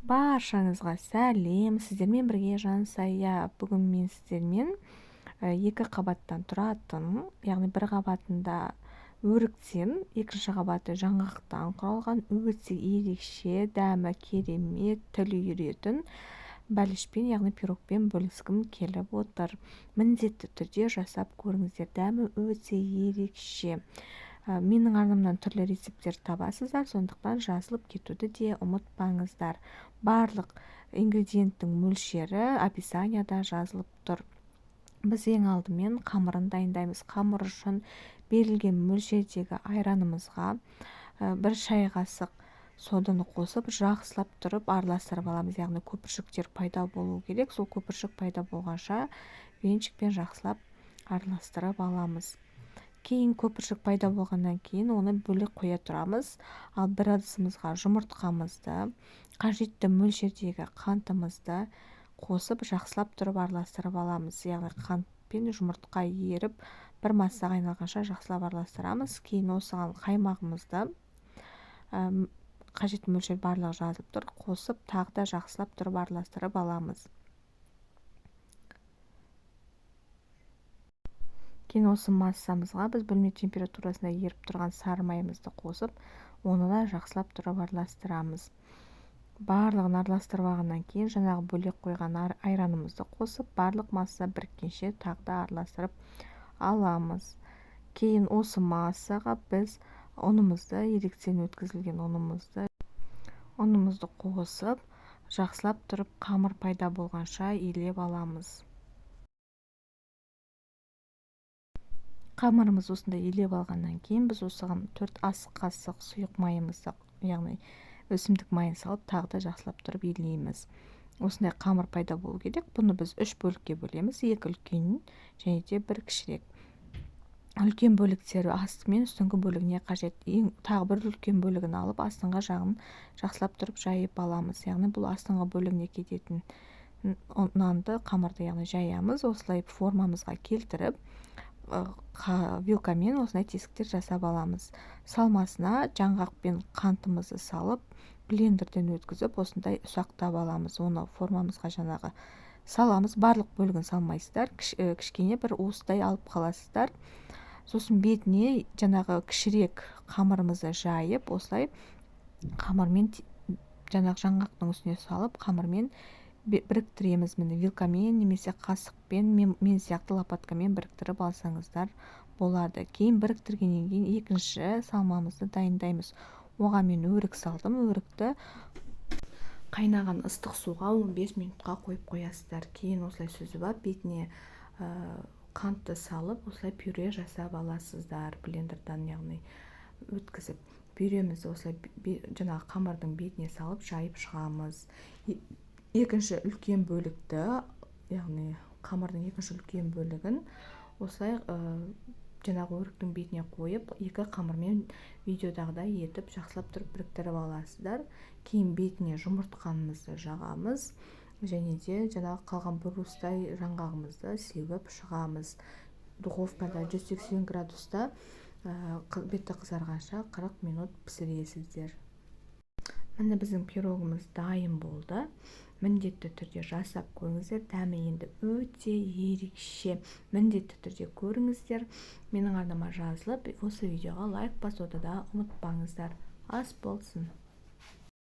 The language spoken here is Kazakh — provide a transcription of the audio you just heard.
Баршаңызға сәлем, сіздермен бірге Жансая. Бүгін мен сіздермен екі қабаттан тұратын, яғни бір қабатында өріктен, екінші қабаты жаңғақтан құралған өте ерекше, дәмі керемет, тіл үйіретін бәлішпен, яғни пирогпен бөліскім келіп отыр. Міндетті түрде жасап көріңіздер, дәмі өте ерекше. Менің арнамнан түрлі рецепттер табасыздар, сондықтан жазылып кетуді де ұмытпаңыздар. Барлық ингредиенттің мөлшері описанияда жазылып тұр. Біз ең алдымен қамырын дайындаймыз. Қамыр үшін берілген мөлшердегі айранымызға бір шай қасық соданы қосып, жақсылап тұрып араластырып аламыз. Яғни көпіршіктер пайда болу керек. Сол көпіршік пайда болғанша венчикпен жақсылап араластырып аламыз. Кейін көпіршік пайда болғаннан кейін оны бөлек қоя тұрамыз. Ал бір ыдысымызға жұмыртқамызды, қажетті мөлшердегі қантымызды қосып, жақсылап тұрып араластырып аламыз. Яғни қант пен жұмыртқа еріп, бір массаға айналғанша жақсылап араластырамыз. Кейін осыған қаймағымызды, қажетті мөлшер барлығы жазылып тұр, қосып, тағы да жақсылап тұрып араластырып аламыз. Кейін осы массамызға біз бөлме температурасында еріп тұрған сары майымызды қосып, оны да жақсылап тұрып араластырамыз. Барлығын араластырып алғаннан кейін жаңағы бөлек қойған айранымызды қосып, барлық масса біріккенше тағы да араластырып аламыз. Кейін осы массаға біз ұнымызды, еректен өткізілген ұнымызды қосып, жақсылап тұрып қамыр пайда болғанша илеп аламыз. Қамырымыз осындай илеп алғаннан кейін біз осыған 4 ас қасық сұйық майымызды, яғни өсімдік майын салып, тағы да жақсылап тұрып илейміз. Осындай қамыр пайда болу керек. Бұны біз 3 бөлікке бөлеміз, 2 үлкен және де 1 кішірек. Үлкен бөліктері асты мен үстіңгі бөлігіне қажет. Тағы бір үлкен бөлігін алып, астыңғы жағын жақсылап тұрып жайып аламыз. Яғни бұл астыңғы бөлігіне кететін нанды, қамырды яғни жаямыз. Осылай формамызға келтіріп, вилкамен осындай тесіктер жасап аламыз. Салмасына жаңғақ пен қантымызды салып, блендерден өткізіп, осындай ұсақтап аламыз. Оны формамызға жаңағы саламыз. Барлық бөлігін салмайсыздар, кішкене бір уыстай алып қаласыздар. Сосын бетіне жаңағы кішірек қамырымызды жайып, осылай қамырмен жаңағы жаңғақтың үстіне салып, қамырмен біріктіреміз. Міне вилкамен немесе қасықпен, мен сияқты лопаткамен біріктіріп алсаңыздар болады. Кейін біріктіргеннен кейін екінші салмамызды дайындаймыз. Оған мен өрік салдым. Өрікті қайнаған ыстық суға 15 минутқа қойып қоясыздар. Кейін осылай сүзіп алып, бетіне қантты салып, осылай пюре жасап аласыздар. Блендердан яғни өткізіп. Пюремізді осылай жаңағы қамырдың бетіне салып, жайып шығамыз. Екінші үлкен бөлікті, яғни қамырдың екінші үлкен бөлігін осылай жаңағы өріктің бетіне қойып, екі қамырмен видеодағыдай етіп жақсылап тұрып біріктіріп аласыздар. Кейін бетіне жұмыртқамызды жағамыз және де жаңағы қалған бір уыстай жаңғағымызды сеуіп шығамыз. Духовкада 180 градуста беті қызарғанша 40 минут пісіресіздер. Міне біздің пирогымыз дайын болды. Міндетті түрде жасап көріңіздер. Дәмі енді өте ерекше. Міндетті түрде көріңіздер. Менің арнама жазылып, осы видеоға лайк басуды да ұмытпаңыздар. Ас болсын.